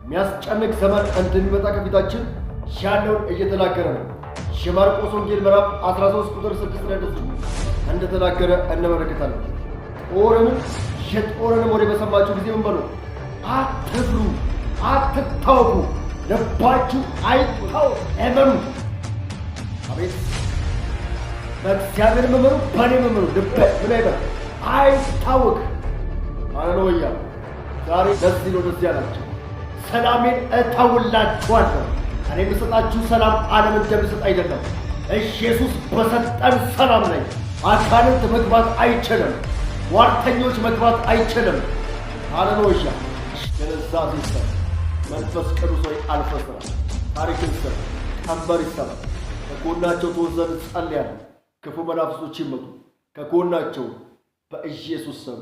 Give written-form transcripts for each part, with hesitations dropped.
የሚያስጨንቅ ዘመን እንደሚመጣ ከፊታችን ያለውን እየተናገረ ነው። የማርቆስ ወንጌል ምዕራፍ 13 ቁጥር 6 ላይ እንደተናገረ እንመለከታለን። የጦርንም ወሬ በሰማችሁ ጊዜ ምን በሉ? አትፍሩ፣ አትታወኩ፣ ልባችሁ አይታወክ፣ እመኑ። አቤት! በእግዚአብሔር እመኑ፣ በእኔ እመኑ። ልብ ምን አይበል? አይታወክ። ሃሌሉያ! ዛሬ ለዚህ ነው ደስ ያላቸው። ሰላሜን እተውላችኋለሁ። እኔ የምሰጣችሁ ሰላም ዓለም እንደሚሰጥ አይደለም። ኢየሱስ በሰጠን ሰላም ላይ አጋንንት መግባት አይችልም። ሟርተኞች መግባት አይችልም። ሃሌሉያ! ግንዛቤ ይሰጥ። መንፈስ ቅዱስ ሆይ አልፈህ ስራ። ታሪክን ስራ። ቀንበር ይሰራ። ከጎናቸው ትሆን ዘንድ ጸልያለሁ። ክፉ መናፍስቶች ይመቱ ከጎናቸው በኢየሱስ ስም።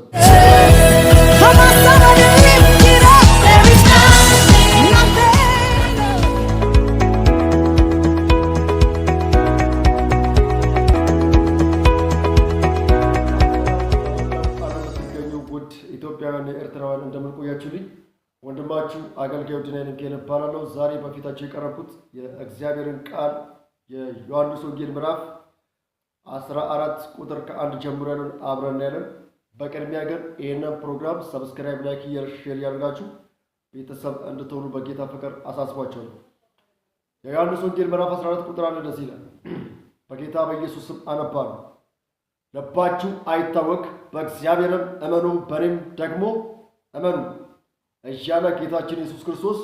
ኢትዮጵያውያን ኤርትራውያን እንደምን ቆያችሁልኝ? ወንድማችሁ አገልጋዩ ዲናይ ልንገር እባላለሁ። ዛሬ በፊታችሁ የቀረብኩት የእግዚአብሔርን ቃል የዮሐንስ ወንጌል ምዕራፍ 14 ቁጥር ከ1 ጀምሮ ያለውን አብረን ያለን። በቅድሚያ ግን ይህንን ፕሮግራም ሰብስክራይብ፣ ላይክ፣ ሼር ያደርጋችሁ ቤተሰብ እንድትሆኑ በጌታ ፍቅር አሳስቧቸዋለሁ። የዮሐንስ ወንጌል ምዕራፍ 14 ቁጥር 1 እንደዚህ ይላል። በጌታ በኢየሱስ ስም አነባለሁ። ልባችሁ አይታወክ፣ በእግዚአብሔርም እመኑ፣ በእኔም ደግሞ እመኑ እያለ ጌታችን ኢየሱስ ክርስቶስ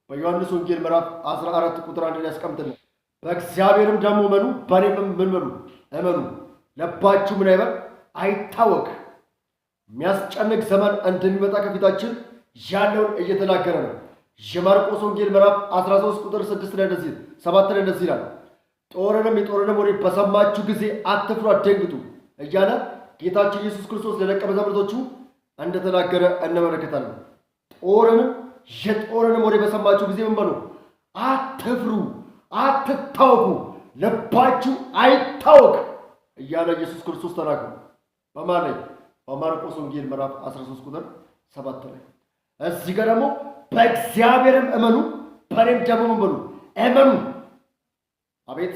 በዮሐንስ ወንጌል ምዕራፍ 14 ቁጥር 1 ላይ ያስቀምጥልን። በእግዚአብሔርም ደግሞ እመኑ፣ በእኔም ምን በሉ? እመኑ። ልባችሁ ምን አይበል? አይታወክ። የሚያስጨንቅ ዘመን እንደሚመጣ ከፊታችን ያለውን እየተናገረ ነው። የማርቆስ ወንጌል ምዕራፍ 13 ቁጥር 6 ላይ እንደዚህ 7 ላይ እንደዚህ ይላል። የጦርንም ወሬ በሰማችሁ ጊዜ አትፍሩ፣ አትደንግጡ እያለ ጌታችን ኢየሱስ ክርስቶስ ለደቀ መዛሙርቶቹ እንደተናገረ እንመለከታለን። የጦርንም ወሬ በሰማችሁ ጊዜ ምን በሉ? አትፍሩ፣ አትታወኩ፣ ልባችሁ አይታወክ እያለ ኢየሱስ ክርስቶስ ተናገረ። በማን ላይ? በማርቆስ ወንጌል ምዕራፍ 13 ቁጥር 7 ላይ። እዚህ ጋር ደግሞ በእግዚአብሔርም እመኑ፣ በእኔም ደግሞ ምን በሉ? እመኑ። አቤት!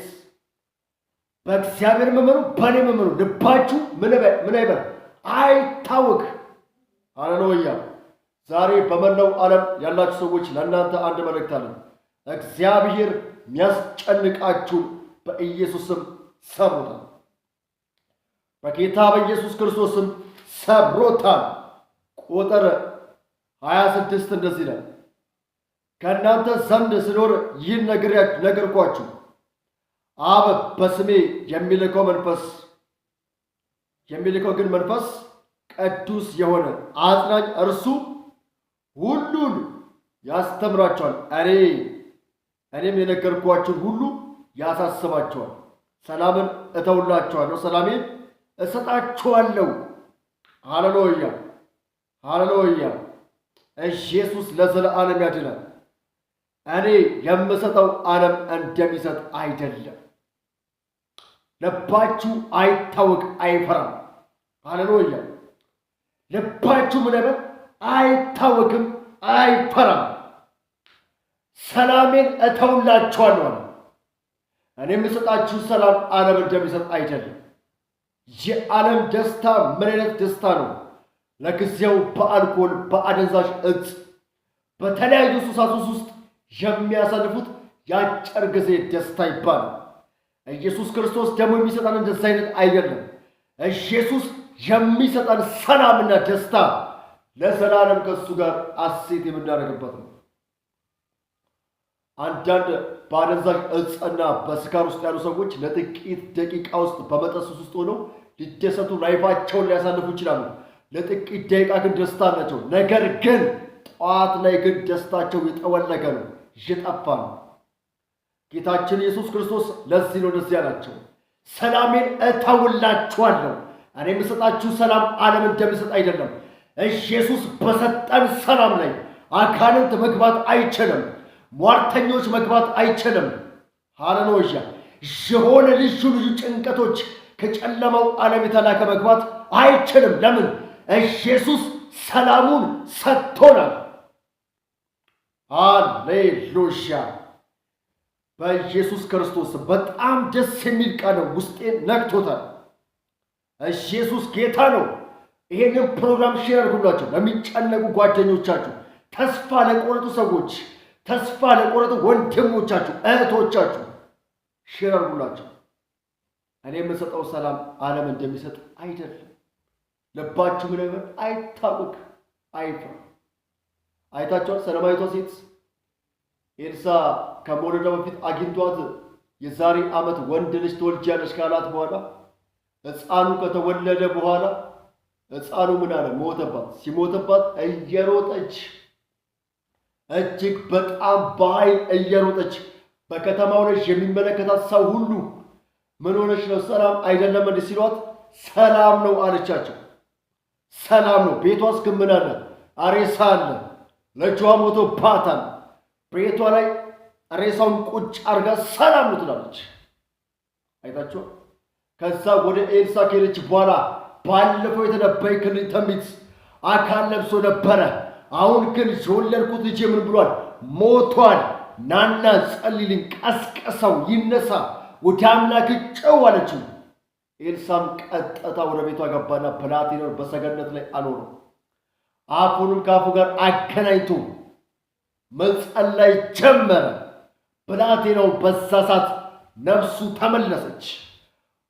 በእግዚአብሔርም እመኑ፣ በእኔም እመኑ፣ ልባችሁ ምን አይበል? አይታወክ። ሃሌሉያ! ዛሬ በመላው ዓለም ያላችሁ ሰዎች ለእናንተ አንድ መልእክት አለን። እግዚአብሔር የሚያስጨንቃችሁን በኢየሱስም ሰብሮታል። በጌታ በኢየሱስ ክርስቶስም ሰብሮታል። ቁጥር 26 እንደዚህ ይላል። ከእናንተ ዘንድ ስኖር ይህን ነገርኳችሁ። አብ በስሜ የሚልከው ግን መንፈስ ቅዱስ የሆነ አጽናኝ እርሱ ሁሉን ያስተምራቸዋል፣ እኔም የነገርኳችሁን ሁሉ ያሳስባቸዋል። ሰላምን እተውላችኋለሁ፣ ሰላሜን እሰጣችኋለሁ። ሃሌሉያ! ሃሌሉያ! ኢየሱስ ለዘለዓለም ያድናል። እኔ የምሰጠው ዓለም እንደሚሰጥ አይደለም። ልባችሁ አይታወክ፣ አይፈራም። ሃሌሉያ! ልባችሁ ምን አይበል? አይታወክም፣ አይፈራም። ሰላሜን እተውላችኋለሁ። እኔ የምሰጣችሁ ሰላም ዓለም እንደሚሰጥ አይደለም። የዓለም ደስታ ምን አይነት ደስታ ነው? ለጊዜው በአልኮል፣ በአደንዛዥ እጽ፣ በተለያዩ ሱሳሱስ ውስጥ የሚያሳልፉት የአጭር ጊዜ ደስታ ይባላል። ኢየሱስ ክርስቶስ ደግሞ የሚሰጠን እንደዚህ አይነት አይደለም። ኢየሱስ የሚሰጠን ሰላምና ደስታ ለዘላለም ከእሱ ጋር ሐሴት የምናደርግበት ነው። አንዳንድ በአደንዛዥ እጽና በስካር ውስጥ ያሉ ሰዎች ለጥቂት ደቂቃ ውስጥ በመጠሱስ ውስጥ ሆነው ሊደሰቱ ላይፋቸውን ሊያሳልፉ ይችላሉ። ለጥቂት ደቂቃ ግን ደስታ አላቸው። ነገር ግን ጠዋት ላይ ግን ደስታቸው የጠወለገ ነው፣ የጠፋ ነው። ጌታችን ኢየሱስ ክርስቶስ ለዚህ ነው እንደዚህ ያላቸው፣ ሰላሜን እተውላችኋለሁ። እኔ የምሰጣችሁ ሰላም ዓለም እንደሚሰጥ አይደለም። ኢየሱስ በሰጠን ሰላም ላይ አጋንንት መግባት አይችልም። ሟርተኞች መግባት አይችልም። ሃሌሉያ! የሆነ ልዩ ጭንቀቶች ከጨለማው ዓለም የተላከ መግባት አይችልም። ለምን? ኢየሱስ ሰላሙን ሰጥቶናል። ሃሌሉያ! በኢየሱስ ክርስቶስ በጣም ደስ የሚል ቃል ነው። ውስጤን ነክቶታል። ኢየሱስ ጌታ ነው። ይሄንን ፕሮግራም ሼር አድርጉላችሁ ለሚጨነቁ ጓደኞቻችሁ፣ ተስፋ ለቆረጡ ሰዎች፣ ተስፋ ለቆረጡ ወንድሞቻችሁ፣ እህቶቻችሁ ሼር አድርጉላችሁ። እኔ የምሰጠው ሰላም ዓለም እንደሚሰጥ አይደለም። ልባችሁ ምን ነገር አይታወቅ፣ አይፍራ። አይታችኋል። ሰላማዊቷ ሴት ኤልሳ ከመውለዷ በፊት አግኝቷት የዛሬ ዓመት ወንድ ልጅ ትወልጃለሽ ካላት በኋላ ሕፃኑ ከተወለደ በኋላ ሕፃኑ ምን አለ? ሞተባት። ሲሞተባት እየሮጠች እጅግ በጣም በኃይል እየሮጠች በከተማው ላይ የሚመለከታት ሰው ሁሉ ምን ሆነች ነው? ሰላም አይደለም እንዴ ሲሏት፣ ሰላም ነው አለቻቸው። ሰላም ነው። ቤቷ ውስጥ ምን አለ? ሬሳ አለ። ልጇ ሞቶባታል። ቤቷ ላይ ሬሳውን ቁጭ አርጋ ሰላም ነው ትላለች። አይታችሁ። ከዛ ወደ ኤልሳ ከሄደች በኋላ ባለፈው የተነበየልኝ ትንቢት አካል ለብሶ ነበረ። አሁን ግን የወለድኩት ልጄ ምን ብሏል? ሞቷል። ናና ጸልይልኝ፣ ቀስቀሰው፣ ይነሳ፣ ወደ አምላክ ጨው አለችው። ኤልሳም ቀጥታ ወደ ቤቷ ገባና ብላቴናውን በሰገነት ላይ አኖረው። አፉንም ከአፉ ጋር አገናኝቶ መጸለይ ጀመረ። ብላቴናው በዛ ሰዓት ነፍሱ ተመለሰች፣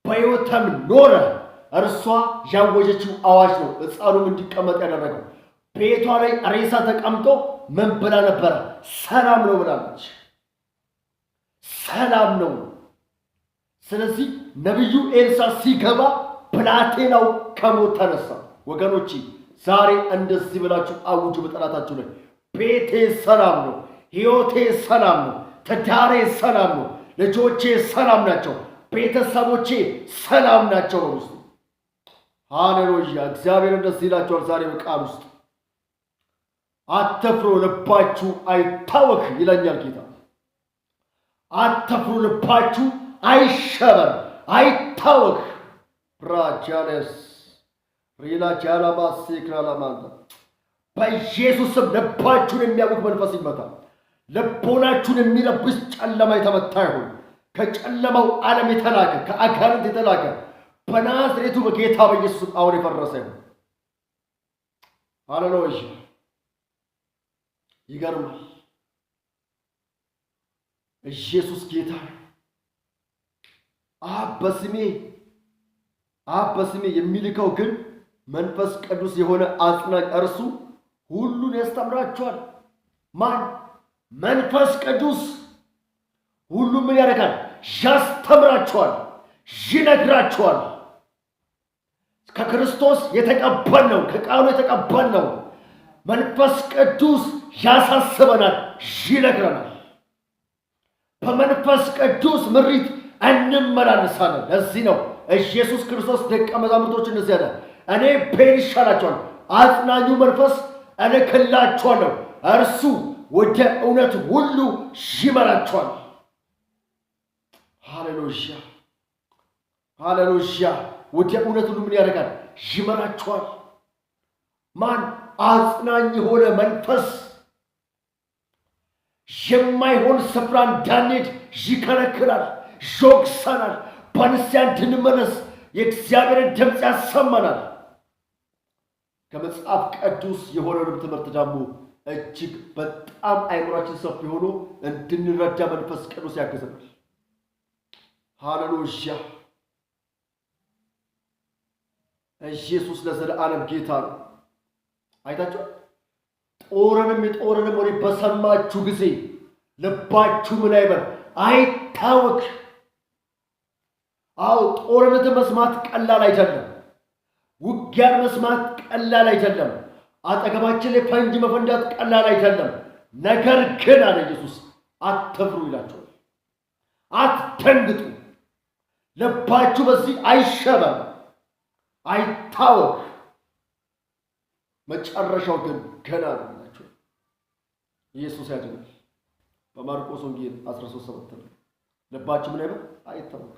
በሕይወትም ኖረ። እርሷ ያወጀችው አዋጅ ነው ሕፃኑም እንዲቀመጥ ያደረገው። ቤቷ ላይ ሬሳ ተቀምጦ ምን ብላ ነበረ? ሰላም ነው ብላለች። ሰላም ነው። ስለዚህ ነቢዩ ኤልሳ ሲገባ ብላቴናው ከሞት ተነሳ። ወገኖቼ ዛሬ እንደዚህ ብላችሁ አውጁ በጠላታችሁ ላይ። ቤቴ ሰላም ነው፣ ሕይወቴ ሰላም ነው፣ ትዳሬ ሰላም ነው፣ ልጆቼ ሰላም ናቸው፣ ቤተሰቦቼ ሰላም ናቸው ነው ውስጥ። ሃሌሉያ! እግዚአብሔር እንደዚህ ይላችኋል ዛሬ በቃል ውስጥ አትፍሩ፣ ልባችሁ አይታወክ ይለኛል ጌታ። አትፍሩ፣ ልባችሁ አይሸበር፣ አይታወክ። ብራጃለስ ሪላ ጃላማስ ይክራላማንታ በኢየሱስም ልባችሁን የሚያውክ መንፈስ ይመታል። ልቦናችሁን የሚረብሽ ጨለማ የተመታ ይሁን። ከጨለማው ዓለም የተላከ ከአጋንንት የተላከ በናዝሬቱ በጌታ በኢየሱስ አሁን የፈረሰ ይሁን። ሃሌሉያ! ይገርማል። ኢየሱስ ጌታ አብ በስሜ የሚልከው ግን መንፈስ ቅዱስ የሆነ አጽናኝ እርሱ ሁሉን ያስተምራችኋል። ማን? መንፈስ ቅዱስ ሁሉም ምን ያደርጋል? ያስተምራችኋል፣ ይነግራችኋል። ከክርስቶስ የተቀበልነው ከቃሉ የተቀበልነው መንፈስ ቅዱስ ያሳስበናል፣ ይነግረናል። በመንፈስ ቅዱስ ምሪት እንመላለሳለን። ለዚህ ነው ኢየሱስ ክርስቶስ ደቀ መዛሙርቶች እንደዚህ ያለ፣ እኔ ብሄድ ይሻላችኋል፣ አጽናኙ መንፈስ እልክላችኋለሁ፣ እርሱ ወደ እውነት ሁሉ ይመራችኋል። ሃሌሉያ! ሃሌሉያ! ወደ እውነት ሁሉ ምን ያደርጋል? ይመራችኋል። ማን? አጽናኝ የሆነ መንፈስ የማይሆን ስፍራ እንዳንሄድ ይከለክላል፣ ይወቅሰናል፣ በንስሐ እንድንመለስ የእግዚአብሔርን ድምፅ ያሰማናል። ከመጽሐፍ ቅዱስ የሆነውንም ትምህርት ደግሞ እጅግ በጣም አይምሯችን ሰፊ ሆኖ እንድንረዳ መንፈስ ቅዱስ ያግዘናል። ሃሌሉያ! ኢየሱስ ለዘለዓለም ጌታ ነው። አይታችሁ ጦርንም ወሬ በሰማችሁ ጊዜ ልባችሁ ምን አይበል? አይታወክ። አዎ ጦርነትን መስማት ቀላል አይደለም። ውጊያን መስማት ቀላል አይደለም። አጠገባችን ላይ ፈንጂ መፈንዳት ቀላል አይደለም። ነገር ግን አለ ኢየሱስ አትፍሩ ይላችኋል። አትደንግጡ። ልባችሁ በዚህ አይሸበር፣ አይታወክ። መጨረሻው ግን ገና ነው ይላችኋል። ኢየሱስ ያድናል። በማርቆስ ወንጌል 13:7 ላይ ልባችሁ ምን አይበል? አይታወክ።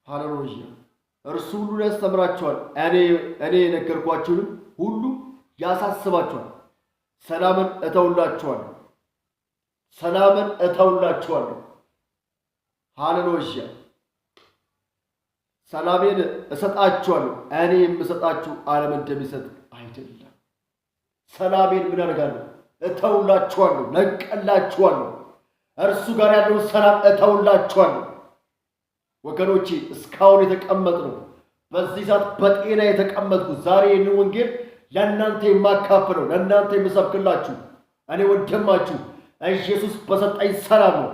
ሃሌሉያ! እርሱ ሁሉን ያስተምራችኋል፣ እኔ የነገርኳችሁንም ሁሉ ያሳስባችኋል። ሰላምን እተውላችኋለሁ፣ ሰላምን እተውላችኋለሁ። ሃሌሉያ። ሰላሜን እሰጣችኋለሁ። እኔ የምሰጣችሁ ዓለም እንደሚሰጥ አይደለም። ሰላሜን ምን አደርጋለሁ? እተውላችኋለሁ፣ ለቅላችኋለሁ። እርሱ ጋር ያለውን ሰላም እተውላችኋለሁ። ወገኖቼ እስካሁን የተቀመጥነው በዚህ ሰዓት በጤና የተቀመጥኩት ዛሬ ይህን ወንጌል ለእናንተ የማካፍለው ለእናንተ የምሰብክላችሁ እኔ ወንድማችሁ ኢየሱስ በሰጠኝ ሰላም ነው።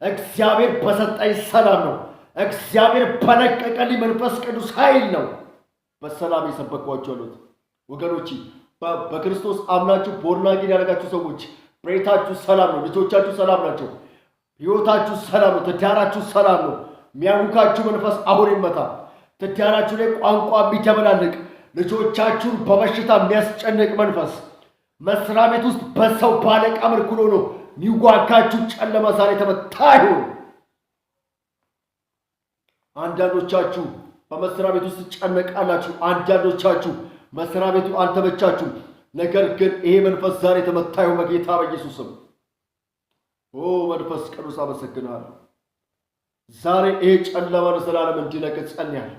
እግዚአብሔር በሰጠኝ ሰላም ነው። እግዚአብሔር በለቀቀልኝ መንፈስ ቅዱስ ኃይል ነው በሰላም የሰበኳችሁ ያሉት ወገኖቼ። በክርስቶስ አምናችሁ ቦርናጌን ያደረጋችሁ ሰዎች ቤታችሁ ሰላም ነው። ልጆቻችሁ ሰላም ናቸው። ሕይወታችሁ ሰላም ነው። ትዳራችሁ ሰላም ነው። የሚያውካችሁ መንፈስ አሁን ይመታ። ትዳራችሁ ላይ ቋንቋ የሚደበላልቅ ልጆቻችሁን በበሽታ የሚያስጨንቅ መንፈስ መስሪያ ቤት ውስጥ በሰው ባለቃ መልኩ ሆኖ የሚዋጋችሁ ጨለማ ዛሬ ተመታ ይሁን። አንዳንዶቻችሁ በመስሪያ ቤት ውስጥ ትጨነቃላችሁ። አንዳንዶቻችሁ መስሪያ ቤቱ አልተመቻችሁ። ነገር ግን ይሄ መንፈስ ዛሬ ተመታ ይሁን በጌታ በኢየሱስ ስም። ኦ መንፈስ ቅዱስ አመሰግናለሁ። ዛሬ ይሄ ጨለማ ለዘላለም እንዲለቅ ጸልያለሁ።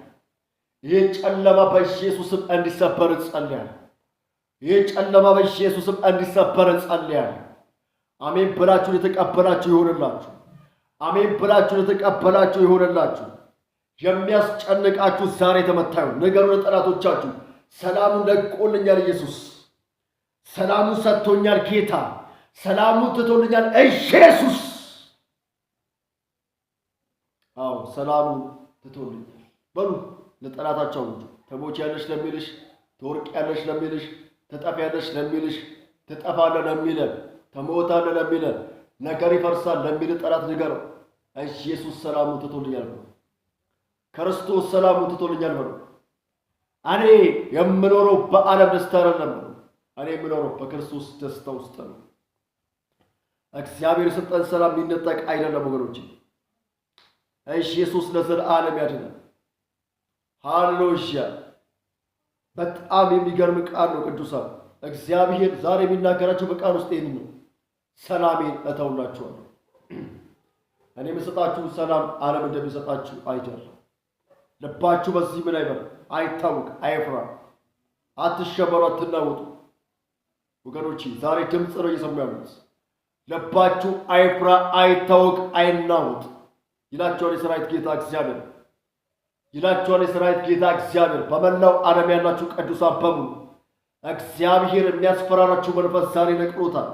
ይሄ ጨለማ በኢየሱስ ስም እንዲሰበር ጸልያለሁ። ይሄ ጨለማ በኢየሱስ ስም እንዲሰበር ጸልያለሁ። አሜን ብላችሁ የተቀበላችሁ ይሆንላችሁ። አሜን ብላችሁ የተቀበላችሁ ይሆንላችሁ። የሚያስጨንቃችሁ ዛሬ ተመታ ይሁን። ነገሩ ለጠላቶቻችሁ ሰላሙን ለቆልኛል ኢየሱስ፣ ሰላሙን ሰጥቶኛል ጌታ፣ ሰላሙን ትቶልኛል ኢየሱስ። አዎ ሰላሙን ትቶልኛል በሉ ለጠላታቸው ሁሉ። ትሞቻለሽ ለሚልሽ፣ ትወርቂያለሽ ለሚልሽ፣ ትጠፊያለሽ ለሚልሽ፣ ትጠፋለህ ለሚልህ፣ ትሞታለህ ለሚልህ፣ ነገር ይፈርሳል ለሚልህ ጠላት ንገረው ኢየሱስ ሰላሙን ትቶልኛል በሉ። ክርስቶስ ሰላሙን ትቶልኛል በሉ። እኔ የምኖረው በዓለም ደስታ አይደለም በሉ። እኔ የምኖረው በክርስቶስ ደስታ ውስጥ ነው። እግዚአብሔር የሰጠን ሰላም የሚነጠቅ አይደለም ወገኖች። ኢየሱስ ለዘላለም ያድናል። ሃሌሉያ። በጣም የሚገርም ቃል ነው ቅዱሳን። እግዚአብሔር ዛሬ የሚናገራቸው በቃል ውስጥ ይህን ነው። ሰላሜን እተውላችኋለሁ። እኔ የምሰጣችሁ ሰላም ዓለም እንደሚሰጣችሁ አይደለም። ልባችሁ በዚህ ምን አይበል፣ አይታወቅ፣ አይፍራ፣ አትሸበሩ፣ አትናወጡ። ወገኖቼ ዛሬ ድምፅ ነው እየሰሙ ያሉት። ልባችሁ አይፍራ፣ አይታወቅ፣ አይናወጥ ይላችኋል የሰራዊት ጌታ እግዚአብሔር። ይላችኋል የሰራዊት ጌታ እግዚአብሔር። በመላው ዓለም ያላችሁ ቅዱሳን በሙሉ እግዚአብሔር የሚያስፈራራችሁ መንፈስ ዛሬ ነቅሎታል።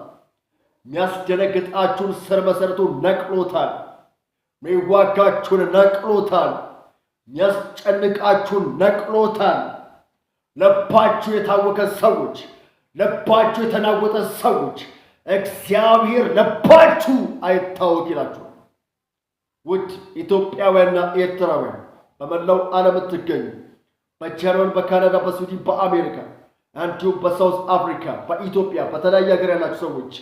የሚያስደነግጣችሁን ስር መሰረቱ ነቅሎታል። የሚዋጋችሁን ነቅሎታል። የሚያስጨንቃችሁን ነቅሎታል። ልባችሁ የታወከ ሰዎች፣ ልባችሁ የተናወጠ ሰዎች እግዚአብሔር ልባችሁ አይታወክ ይላችኋል። ውድ ኢትዮጵያውያንና ኤርትራውያን በመላው ዓለም ትገኙ በጀርመን፣ በካናዳ፣ በስዊድን፣ በአሜሪካ እንዲሁም በሳውዝ አፍሪካ፣ በኢትዮጵያ በተለያየ ሀገር ያላችሁ ሰዎች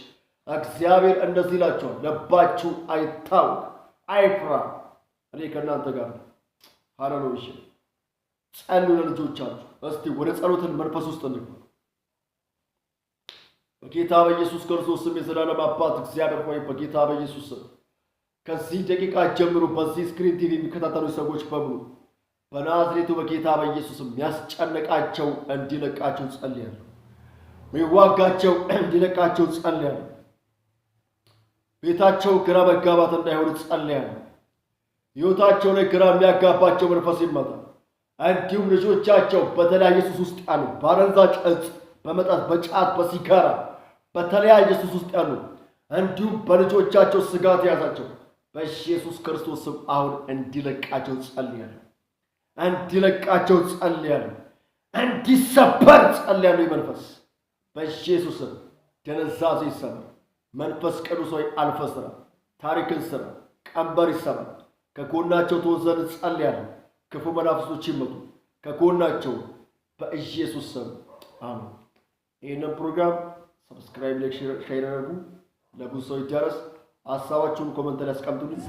እግዚአብሔር እንደዚህ ይላችኋል፣ ልባችሁ አይታወክ፣ አይፍራ፣ እኔ ከእናንተ ጋር ነው። ሃሌሉያ። ጸልዩ ለልጆቻችሁ። እስቲ ወደ ጸሎትን መንፈስ ውስጥ እንግባ። በጌታ በኢየሱስ ክርስቶስ ስም የዘላለም አባት እግዚአብሔር ሆይ በጌታ በኢየሱስ ስም ከዚህ ደቂቃ ጀምሮ በዚህ ስክሪን ቲቪ የሚከታተሉ ሰዎች በሙሉ በናዝሬቱ በጌታ በኢየሱስ ስም ያስጨነቃቸው እንዲለቃቸው ጸልያለሁ። የሚዋጋቸው እንዲለቃቸው ጸልያለሁ። ቤታቸው ግራ መጋባት እንዳይሆን ጸልያለሁ። ሕይወታቸው ላይ ግራ የሚያጋባቸው መንፈስ ይመጣል። እንዲሁም ልጆቻቸው በተለያየ ሱስ ውስጥ ያሉ፣ በአደንዛዥ ዕፅ፣ በመጠጥ፣ በጫት፣ በሲጋራ በተለያየ ሱስ ውስጥ ያሉ እንዲሁም በልጆቻቸው ስጋት ያዛቸው በኢየሱስ ክርስቶስ ስም አሁን እንዲለቃቸው ጸልያለሁ። እንዲለቃቸው ጸልያለሁ። እንዲሰበር ጸልያለሁ። መንፈስ በኢየሱስ ስም ደነዛዜ ይሰበር። መንፈስ ቅዱስ ሆይ አልፈህ ስራ፣ ታሪክን ስራ፣ ቀንበር ይሰበር። ከጎናቸው ተወዘን ጸልያለሁ። ክፉ መናፍስቶች ይመቱ ከጎናቸው በኢየሱስ ስም አሜን። ይህንን ፕሮግራም ሰብስክራይብ፣ ላይክ፣ ሼር አድርጉ። ለብዙ ሰው ይዳረስ። ሀሳባችሁን ኮሜንት ላይ አስቀምጡልኝ።